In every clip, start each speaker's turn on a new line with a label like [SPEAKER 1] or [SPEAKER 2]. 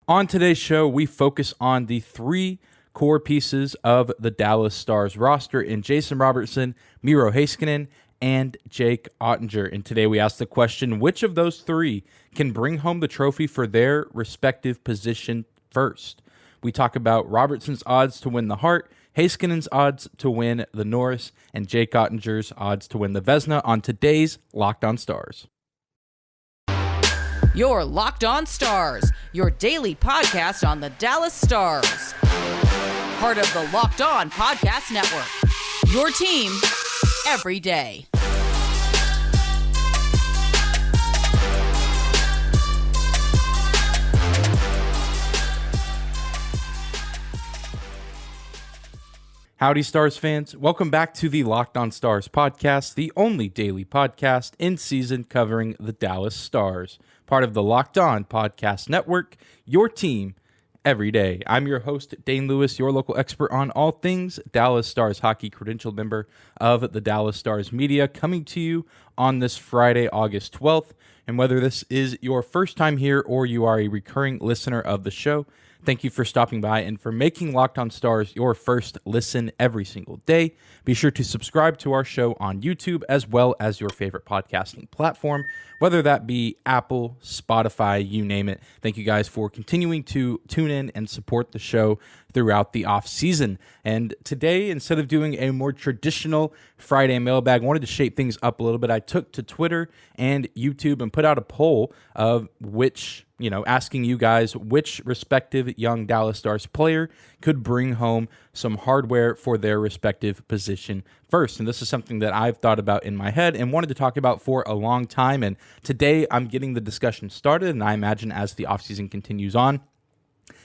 [SPEAKER 1] On today's show, we focus on the three core pieces of the Dallas Stars roster in Jason Robertson, Miro Heiskanen, and Jake Oettinger. And today we ask the question, which of those three can bring home the trophy for their respective position first? We talk about Robertson's odds to win the Hart, Heiskanen's odds to win the Norris, and Jake Ottinger's odds to win the Vezina on today's Locked On Stars.
[SPEAKER 2] Your Locked On Stars, your daily podcast on the Dallas Stars. Part of the Locked On Podcast Network. Your team every day.
[SPEAKER 1] Howdy, Stars fans. Welcome back to the Locked On Stars podcast, the only daily podcast in season covering the Dallas Stars. Part of the Locked On Podcast Network, your team every day. I'm your host, Dane Lewis, your local expert on all things Dallas Stars hockey, credentialed member of the Dallas Stars media, coming to you on this Friday, August 12th. And whether this is your first time here or you are a recurring listener of the show, thank you for stopping by and for making Locked On Stars your first listen every single day. Be sure to subscribe to our show on YouTube as well as your favorite podcasting platform, whether that be Apple, Spotify, you name it. Thank you guys for continuing to tune in and support the show throughout the off season. And today, instead of doing a more traditional Friday mailbag, I wanted to shape things up a little bit. I took to Twitter and YouTube and put out a poll of asking you guys which respective young Dallas Stars player could bring home some hardware for their respective position first. And this is something that I've thought about in my head and wanted to talk about for a long time. And today I'm getting the discussion started, and I imagine as the offseason continues on,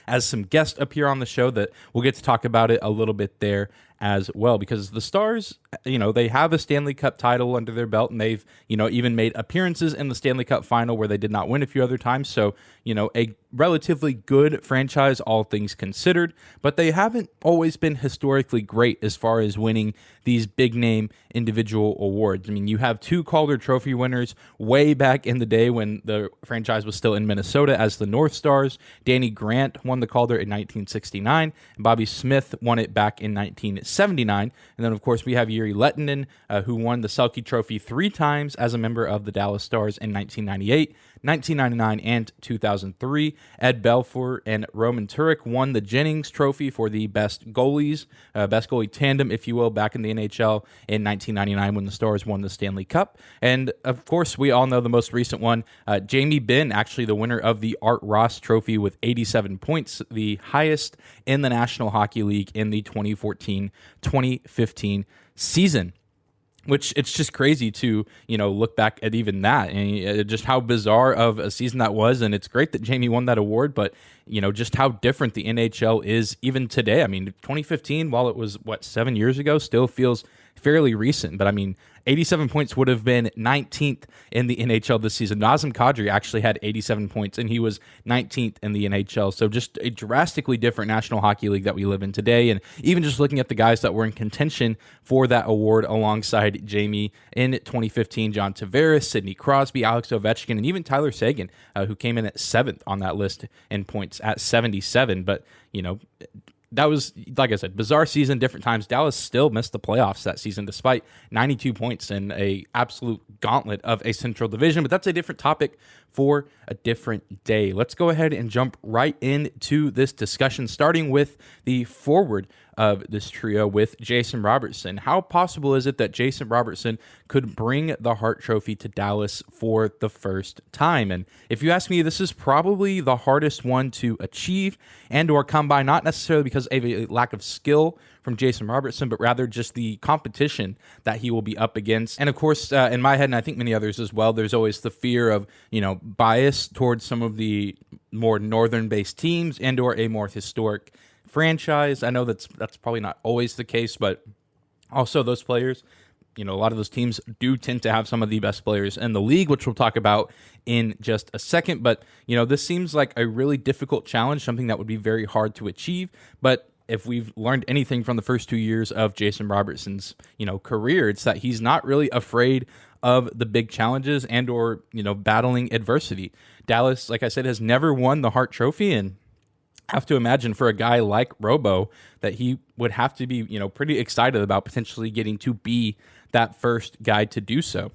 [SPEAKER 1] as some guests appear on the show, that we'll get to talk about it a little bit there as well, because the Stars, they have a Stanley Cup title under their belt, and they've, even made appearances in the Stanley Cup final where they did not win a few other times. So, a relatively good franchise, all things considered, but they haven't always been historically great as far as winning these big name individual awards. I mean, you have two Calder Trophy winners way back in the day when the franchise was still in Minnesota as the North Stars. Danny Grant won the Calder in 1969, and Bobby Smith won it back in 1979. And then, of course, we have Yuri Lettinen, who won the Selke Trophy 3 times as a member of the Dallas Stars in 1998, 1999, and 2003. Ed Belfour and Roman Turek won the Jennings Trophy for the best goalies, best goalie tandem, if you will, back in the NHL in 1999 when the Stars won the Stanley Cup. And, of course, we all know the most recent one, Jamie Benn, actually the winner of the Art Ross Trophy with 87 points, the highest in the National Hockey League in the 2014-2015 season. Which it's just crazy to, look back at even that and just how bizarre of a season that was. And it's great that Jamie won that award, but, just how different the NHL is even today. I mean, 2015, while it was, 7 years ago, still feels fairly recent. But, 87 points would have been 19th in the NHL this season. Nazem Kadri actually had 87 points, and he was 19th in the NHL. So just a drastically different National Hockey League that we live in today. And even just looking at the guys that were in contention for that award alongside Jamie in 2015, John Tavares, Sidney Crosby, Alex Ovechkin, and even Tyler Seguin, who came in at 7th on that list in points at 77. But, that was, like I said, bizarre season, different times. Dallas still missed the playoffs that season despite 92 points in a absolute gauntlet of a Central Division. But that's a different topic for a different day. Let's go ahead and jump right into this discussion, starting with the forward of this trio with Jason Robertson. How possible is it that Jason Robertson could bring the Hart Trophy to Dallas for the first time? And if you ask me, this is probably the hardest one to achieve and or come by, not necessarily because of a lack of skill from Jason Robertson, but rather just the competition that he will be up against. And of course, in my head, and I think many others as well, there's always the fear of, bias towards some of the more northern-based teams and or a more historic franchise. I know that's probably not always the case, but also those players, a lot of those teams do tend to have some of the best players in the league, which we'll talk about in just a second. But, this seems like a really difficult challenge, something that would be very hard to achieve. But if we've learned anything from the first 2 years of Jason Robertson's, career, it's that he's not really afraid of the big challenges and or, battling adversity. Dallas, like I said, has never won the Hart Trophy, and have to imagine for a guy like Robo that he would have to be, pretty excited about potentially getting to be that first guy to do so.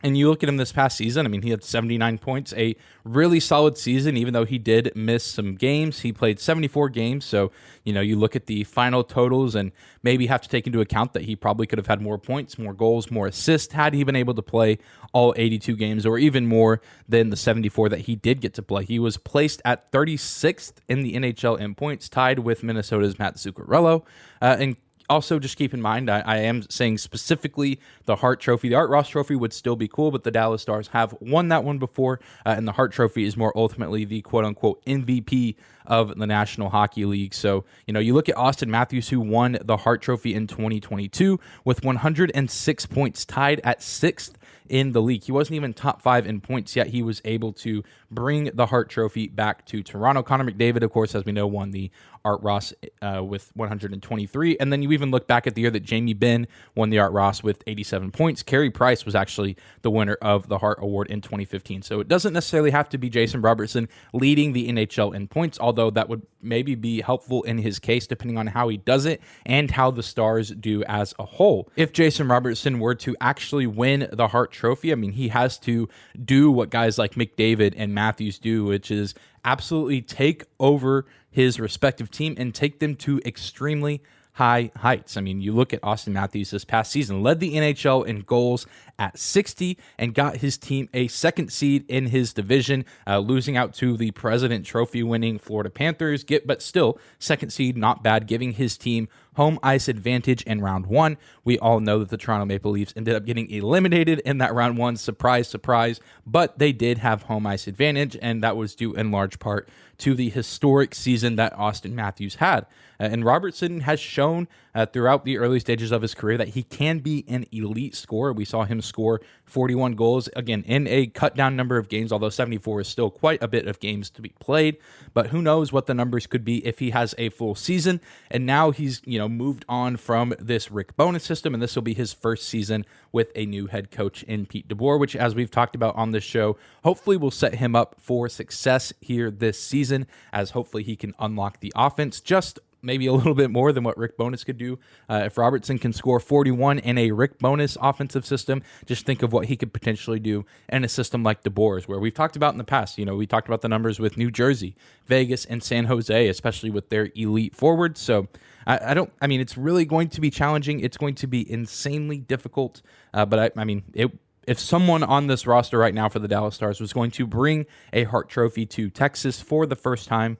[SPEAKER 1] And you look at him this past season, he had 79 points, a really solid season, even though he did miss some games. He played 74 games, so, you look at the final totals and maybe have to take into account that he probably could have had more points, more goals, more assists, had he been able to play all 82 games, or even more than the 74 that he did get to play. He was placed at 36th in the NHL in points, tied with Minnesota's Matt Zuccarello, and also, just keep in mind, I am saying specifically the Hart Trophy. The Art Ross Trophy would still be cool, but the Dallas Stars have won that one before, and the Hart Trophy is more ultimately the quote-unquote MVP of the National Hockey League. So, you look at Austin Matthews, who won the Hart Trophy in 2022 with 106 points, tied at 6th in the league. He wasn't even top 5 in points, yet he was able to bring the Hart Trophy back to Toronto. Connor McDavid, of course, as we know, won the Art Ross with 123. And then you even look back at the year that Jamie Benn won the Art Ross with 87 points. Carey Price was actually the winner of the Hart Award in 2015. So it doesn't necessarily have to be Jason Robertson leading the NHL in points, although that would maybe be helpful in his case, depending on how he does it and how the Stars do as a whole. If Jason Robertson were to actually win the Hart Trophy, he has to do what guys like McDavid and Matthews do, which is absolutely take over his respective team and take them to extremely high heights. You look at Austin Matthews this past season, led the NHL in goals at 60 and got his team a second seed in his division, losing out to the President Trophy winning Florida Panthers, but still second seed, not bad, giving his team home ice advantage in round 1. We all know that the Toronto Maple Leafs ended up getting eliminated in that round 1. Surprise, surprise. But they did have home ice advantage, and that was due in large part to the historic season that Austin Matthews had. And Robertson has shown throughout the early stages of his career that he can be an elite scorer. We saw him score 41 goals, again, in a cut down number of games, although 74 is still quite a bit of games to be played. But who knows what the numbers could be if he has a full season. And now he's, moved on from this Rick bonus system, and this will be his first season with a new head coach in Pete DeBoer, which, as we've talked about on this show, hopefully will set him up for success here this season, as hopefully he can unlock the offense just maybe a little bit more than what Rick Bowness could do. If Robertson can score 41 in a Rick Bowness offensive system, just think of what he could potentially do in a system like DeBoer's, where we've talked about in the past. We talked about the numbers with New Jersey, Vegas, and San Jose, especially with their elite forwards. So it's really going to be challenging. It's going to be insanely difficult. If someone on this roster right now for the Dallas Stars was going to bring a Hart Trophy to Texas for the first time,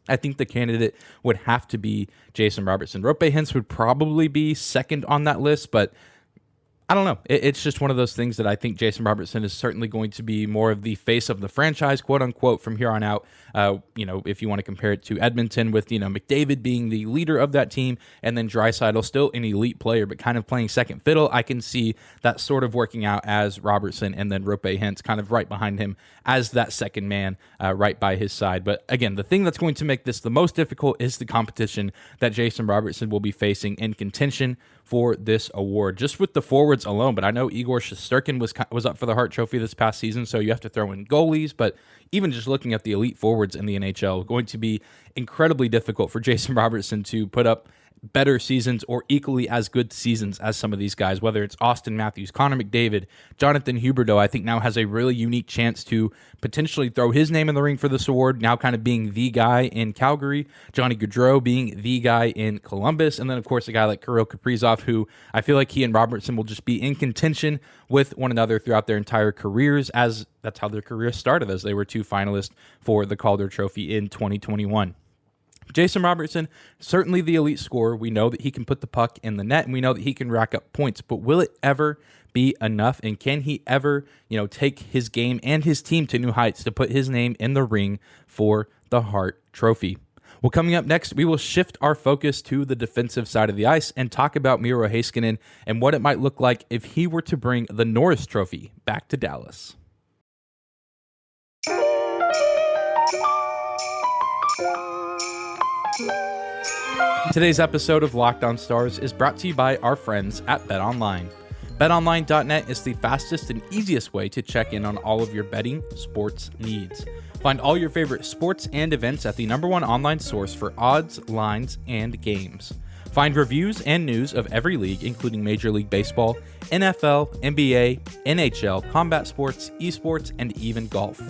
[SPEAKER 1] I think the candidate would have to be Jason Robertson. Roope Hintz would probably be second on that list, but I don't know. It's just one of those things that I think Jason Robertson is certainly going to be more of the face of the franchise, quote unquote, from here on out. If you want to compare it to Edmonton with, McDavid being the leader of that team and then Draisaitl still an elite player, but kind of playing second fiddle, I can see that sort of working out as Robertson and then Roope Hintz kind of right behind him as that second man right by his side. But again, the thing that's going to make this the most difficult is the competition that Jason Robertson will be facing in contention for this award, just with the forwards alone. But I know Igor Shesterkin was up for the Hart Trophy this past season, so you have to throw in goalies. But even just looking at the elite forwards in the NHL, going to be incredibly difficult for Jason Robertson to put up better seasons or equally as good seasons as some of these guys, whether it's Austin Matthews, Connor McDavid, Jonathan Huberdeau, I think now has a really unique chance to potentially throw his name in the ring for this award, now kind of being the guy in Calgary, Johnny Gaudreau being the guy in Columbus, and then of course a guy like Kirill Kaprizov, who I feel like he and Robertson will just be in contention with one another throughout their entire careers, as that's how their careers started, as they were 2 finalists for the Calder Trophy in 2021. Jason Robertson, certainly the elite scorer. We know that he can put the puck in the net, and we know that he can rack up points, but will it ever be enough? And can he ever, take his game and his team to new heights to put his name in the ring for the Hart Trophy? Well, coming up next, we will shift our focus to the defensive side of the ice and talk about Miro Heiskanen and what it might look like if he were to bring the Norris Trophy back to Dallas. Today's episode of Locked On Stars is brought to you by our friends at BetOnline. BetOnline.net is the fastest and easiest way to check in on all of your betting sports needs. Find all your favorite sports and events at the #1 online source for odds, lines, and games. Find reviews and news of every league, including Major League Baseball, NFL, NBA, NHL, combat sports, esports, and even golf.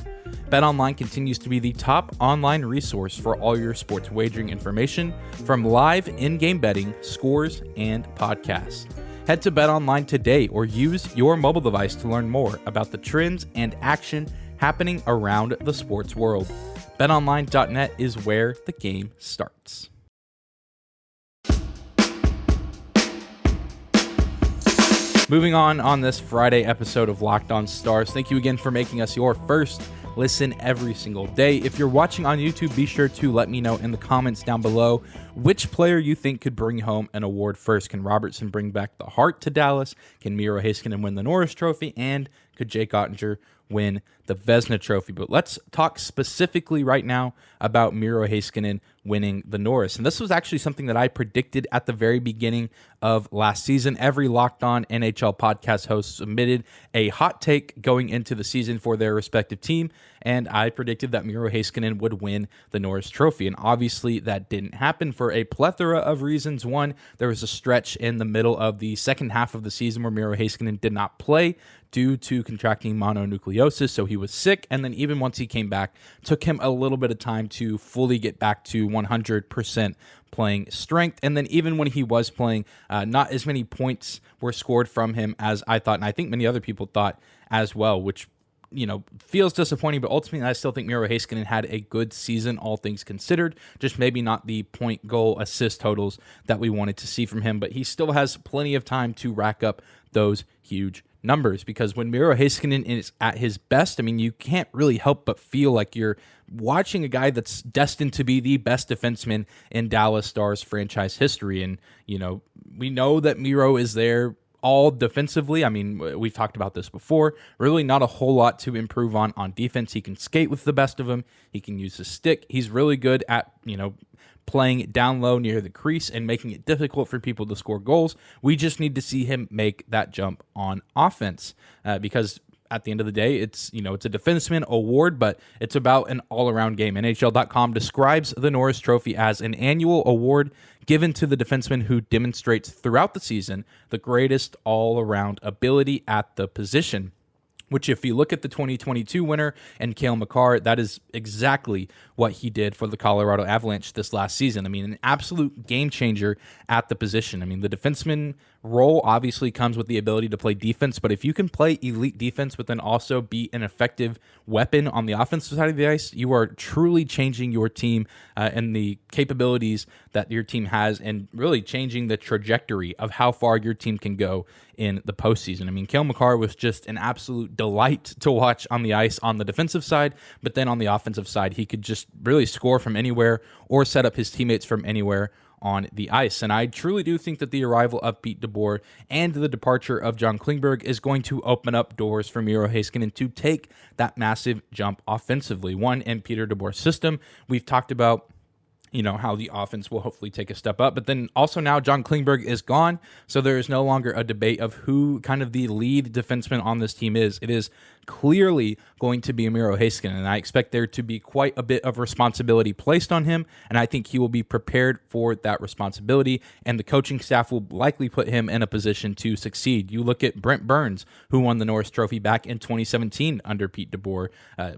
[SPEAKER 1] BetOnline continues to be the top online resource for all your sports wagering information, from live in-game betting, scores, and podcasts. Head to BetOnline today or use your mobile device to learn more about the trends and action happening around the sports world. BetOnline.net is where the game starts. Moving on this Friday episode of Locked On Stars, thank you again for making us your first listen every single day. If you're watching on YouTube, be sure to let me know in the comments down below which player you think could bring home an award first. Can Robertson bring back the Hart to Dallas? Can Miro Heiskanen win the Norris Trophy? And could Jake Oettinger win the Vezina Trophy? But let's talk specifically right now about Miro Heiskanen winning the Norris. And this was actually something that I predicted at the very beginning of last season. Every Locked On NHL podcast host submitted a hot take going into the season for their respective team, and I predicted that Miro Heiskanen would win the Norris Trophy. And obviously that didn't happen for a plethora of reasons. One, there was a stretch in the middle of the second half of the season where Miro Heiskanen did not play due to contracting mononucleosis, so he was sick, and then even once he came back, took him a little bit of time to fully get back to 100% playing strength. And then even when he was playing, not as many points were scored from him as I thought, and I think many other people thought as well, which feels disappointing, but ultimately I still think Miro Heiskanen had a good season, all things considered, just maybe not the point, goal, assist totals that we wanted to see from him, but he still has plenty of time to rack up those huge numbers, because when Miro Heiskanen is at his best, I mean, you can't really help but feel like you're watching a guy that's destined to be the best defenseman in Dallas Stars franchise history. And, we know that Miro is there all defensively. I mean, we've talked about this before. Really not a whole lot to improve on defense. He can skate with the best of them. He can use his stick. He's really good at, playing down low near the crease and making it difficult for people to score goals. We just need to see him make that jump on offense, because at the end of the day, it's a defenseman award, but it's about an all-around game. NHL.com describes the Norris Trophy as an annual award given to the defenseman who demonstrates throughout the season the greatest all-around ability at the position. Which, if you look at the 2022 winner and Cale Makar, that is exactly what he did for the Colorado Avalanche this last season. I mean, an absolute game changer at the position. I mean, the defenseman role obviously comes with the ability to play defense, but if you can play elite defense but then also be an effective weapon on the offensive side of the ice, you are truly changing your team and the capabilities that your team has, and really changing the trajectory of how far your team can go in the postseason. I mean, Cale Makar was just an absolute delight to watch on the ice on the defensive side, but then on the offensive side, he could just really score from anywhere or set up his teammates from anywhere on the ice. And I truly do think that the arrival of Pete DeBoer and the departure of John Klingberg is going to open up doors for Miro Heiskanen to take that massive jump offensively. One, in Peter DeBoer's system, we've talked about how the offense will hopefully take a step up. But then also now John Klingberg is gone, so there is no longer a debate of who kind of the lead defenseman on this team is. It is clearly going to be Miro Heiskanen, and I expect there to be quite a bit of responsibility placed on him, and I think he will be prepared for that responsibility, and the coaching staff will likely put him in a position to succeed. You look at Brent Burns, who won the Norris Trophy back in 2017 under Pete DeBoer,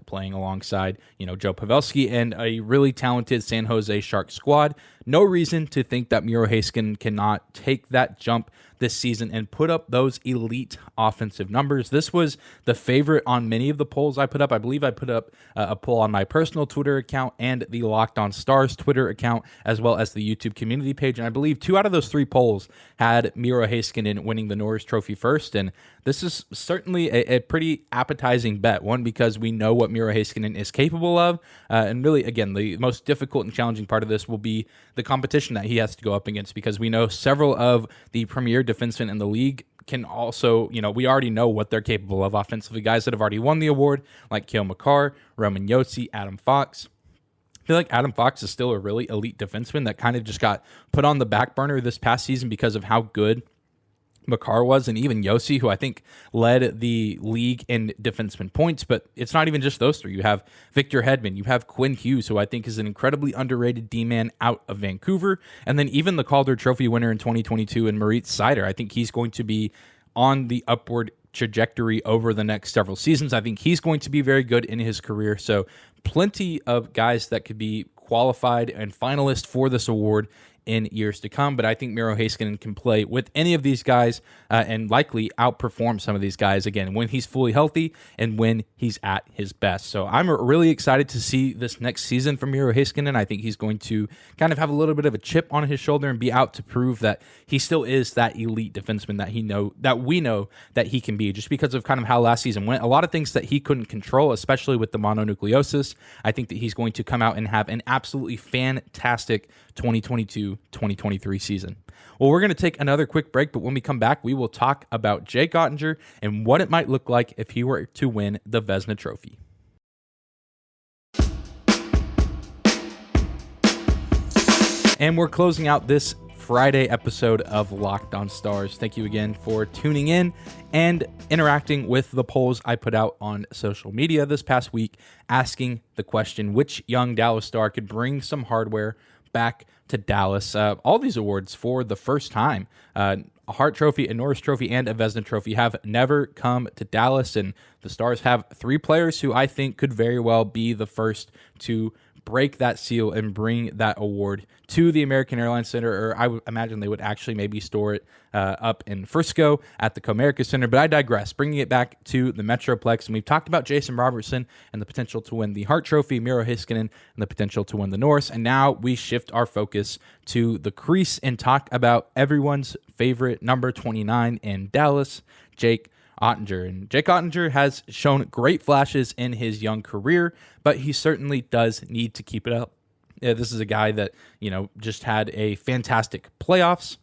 [SPEAKER 1] playing alongside Joe Pavelski and a really talented San Jose Sharks squad. No reason to think that Miro Heiskanen cannot take that jump this season and put up those elite offensive numbers. This was the favorite on many of the polls I put up. I believe I put up a poll on my personal Twitter account and the Locked On Stars Twitter account, as well as the YouTube community page. And I believe 2 out of those 3 polls had Miro Heiskanen winning the Norris Trophy first. And this is certainly a pretty appetizing bet. One, because we know what Miro Heiskanen is capable of. And really, again, the most difficult and challenging part of this will be the competition that he has to go up against, because we know several of the premier defensemen in the league can also, we already know what they're capable of offensively. Guys that have already won the award, like Cale Makar, Roman Josi, Adam Fox. I feel like Adam Fox is still a really elite defenseman that kind of just got put on the back burner this past season because of how good Makar was, and even Josi, who I think led the league in defenseman points. But it's not even just those three. You have Victor Hedman, you have Quinn Hughes, who I think is an incredibly underrated D-man out of Vancouver, and then even the Calder Trophy winner in 2022 in Moritz Seider. I think he's going to be on the upward trajectory over the next several seasons. I think he's going to be very good in his career. So plenty of guys that could be qualified and finalists for this award in years to come, but I think Miro Heiskanen can play with any of these guys and likely outperform some of these guys again when he's fully healthy and when he's at his best. So I'm really excited to see this next season from Miro Heiskanen. I think he's going to kind of have a little bit of a chip on his shoulder and be out to prove that he still is that elite defenseman that we know that he can be, just because of kind of how last season went. A lot of things that he couldn't control, especially with the mononucleosis. I think that he's going to come out and have an absolutely fantastic 2022-2023 season. Well, we're going to take another quick break, but when we come back, we will talk about Jake Oettinger and what it might look like if he were to win the Vezina Trophy. And we're closing out this Friday episode of Locked On Stars. Thank you again for tuning in and interacting with the polls I put out on social media this past week, asking the question, which young Dallas Star could bring some hardware back to Dallas. All these awards for the first time, a Hart Trophy, a Norris Trophy, and a Vezina Trophy have never come to Dallas, and the Stars have three players who I think could very well be the first to break that seal and bring that award to the American Airlines Center, or I would imagine they would actually maybe store it up in Frisco at the Comerica Center. But I digress, bringing it back to the Metroplex. And we've talked about Jason Robertson and the potential to win the Hart Trophy, Miro Heiskanen, and the potential to win the Norris. And now we shift our focus to the crease and talk about everyone's favorite number 29 in Dallas, Jake Oettinger. And Jake Oettinger has shown great flashes in his young career, but he certainly does need to keep it up. This is a guy that, just had a fantastic playoffs,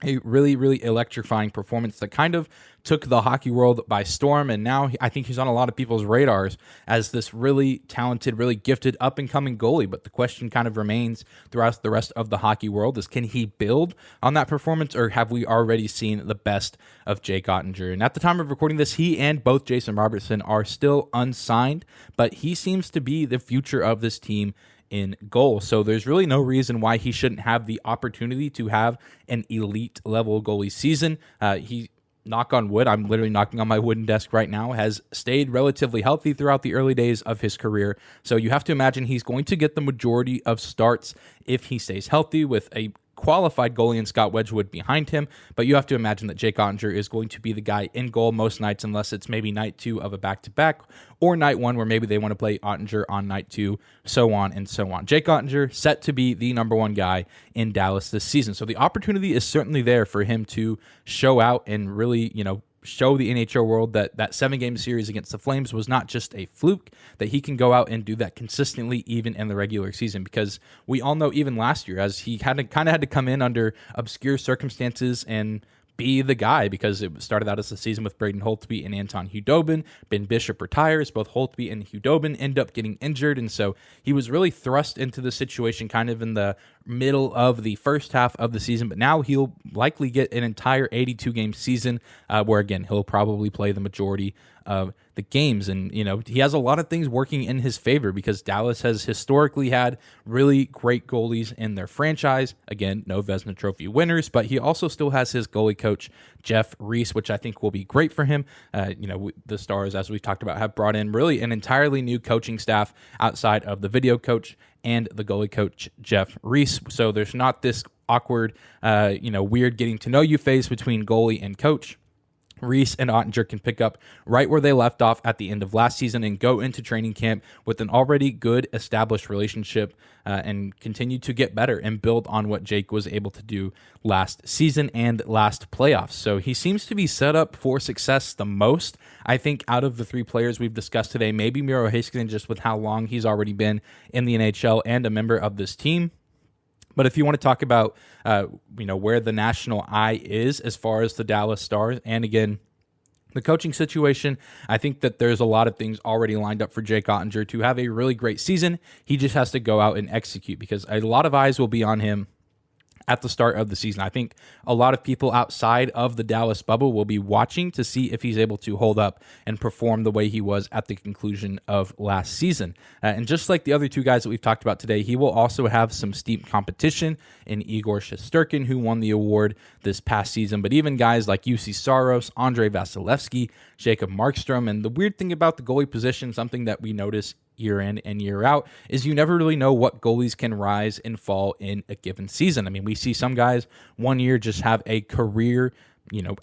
[SPEAKER 1] a really, really electrifying performance that kind of took the hockey world by storm. And now I think he's on a lot of people's radars as this really talented, really gifted up-and-coming goalie. But the question kind of remains throughout the rest of the hockey world is, can he build on that performance, or have we already seen the best of Jake Oettinger? And at the time of recording this, he and both Jason Robertson are still unsigned, but he seems to be the future of this team in goal. So there's really no reason why he shouldn't have the opportunity to have an elite level goalie season. He, knock on wood, I'm literally knocking on my wooden desk right now, has stayed relatively healthy throughout the early days of his career. So you have to imagine he's going to get the majority of starts if he stays healthy, with a qualified goalie in Scott Wedgwood behind him. But you have to imagine that Jake Oettinger is going to be the guy in goal most nights, unless it's maybe night two of a back-to-back, or night one where maybe they want to play Ottinger on night two, so on and so on. Jake Oettinger set to be the number one guy in Dallas this season. So the opportunity is certainly there for him to show out and really, show the NHL world that 7-game series against the Flames was not just a fluke, that he can go out and do that consistently even in the regular season. Because we all know even last year, as he had to come in under obscure circumstances and be the guy, because it started out as a season with Braden Holtby and Anton Hudobin. Ben Bishop retires. Both Holtby and Hudobin end up getting injured, and so he was really thrust into the situation kind of in the middle of the first half of the season. But now he'll likely get an entire 82-game season where, again, he'll probably play the majority of the games. And, he has a lot of things working in his favor, because Dallas has historically had really great goalies in their franchise. Again, no Vezina Trophy winners, but he also still has his goalie coach, Jeff Reese, which I think will be great for him. The Stars, as we've talked about, have brought in really an entirely new coaching staff outside of the video coach and the goalie coach, Jeff Reese. So there's not this awkward, weird getting to know you phase between goalie and coach. Reese and Ottinger can pick up right where they left off at the end of last season and go into training camp with an already good established relationship and continue to get better and build on what Jake was able to do last season and last playoffs. So he seems to be set up for success the most, I think, out of the three players we've discussed today. Maybe Miro Heiskanen, just with how long he's already been in the NHL and a member of this team. But if you want to talk about, where the national eye is as far as the Dallas Stars, and again, the coaching situation, I think that there's a lot of things already lined up for Jake Oettinger to have a really great season. He just has to go out and execute, because a lot of eyes will be on him at the start of the season. I think a lot of people outside of the Dallas bubble will be watching to see if he's able to hold up and perform the way he was at the conclusion of last season. And just like the other two guys that we've talked about today, he will also have some steep competition in Igor Shesterkin, who won the award this past season, but even guys like Juuse Saros, Andrei Vasilevsky, Jacob Markstrom. And the weird thing about the goalie position, something that we notice year in and year out, is you never really know what goalies can rise and fall in a given season. I mean, we see some guys one year just have a career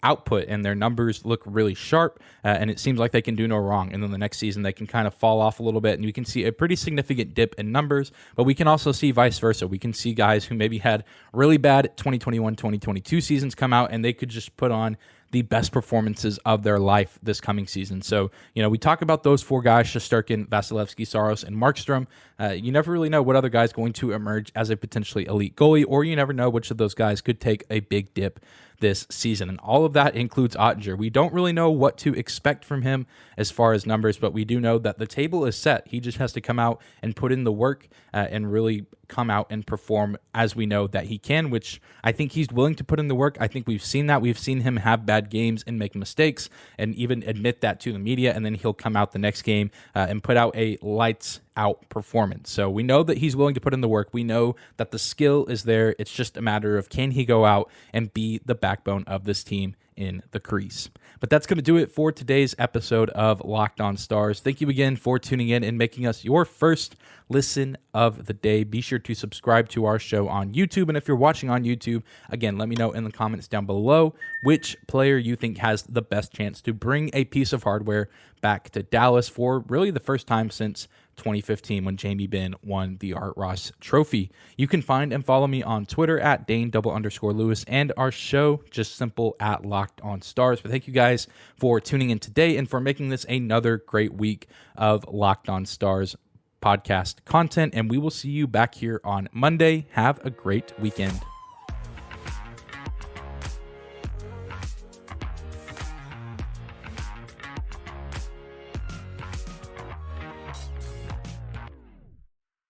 [SPEAKER 1] output and their numbers look really sharp, and it seems like they can do no wrong. And then the next season they can kind of fall off a little bit, and you can see a pretty significant dip in numbers. But we can also see vice versa. We can see guys who maybe had really bad 2021, 2022 seasons come out, and they could just put on the best performances of their life this coming season. So, we talk about those four guys, Shesterkin, Vasilevsky, Saros, and Markstrom. You never really know what other guy's going to emerge as a potentially elite goalie, or you never know which of those guys could take a big dip this season. And all of that includes Ottinger. We don't really know what to expect from him as far as numbers, but we do know that the table is set. He just has to come out and put in the work and really come out and perform as we know that he can, which I think he's willing to put in the work. I think we've seen that. We've seen him have bad games and make mistakes and even admit that to the media, and then he'll come out the next game and put out a lights out performance. So we know that he's willing to put in the work. We know that the skill is there. It's just a matter of, can he go out and be the backbone of this team in the crease? But that's going to do it for today's episode of Locked On Stars. Thank you again for tuning in and making us your first listen of the day. Be sure to subscribe to our show on YouTube. And if you're watching on YouTube, again, let me know in the comments down below which player you think has the best chance to bring a piece of hardware back to Dallas for really the first time since 2015 when Jamie Benn won the Art Ross Trophy. You can find and follow me on Twitter at Dane_Lewis and our show just simple at Locked On Stars. But thank you guys for tuning in today and for making this another great week of Locked On Stars podcast content. And we will see you back here on Monday. Have a great weekend.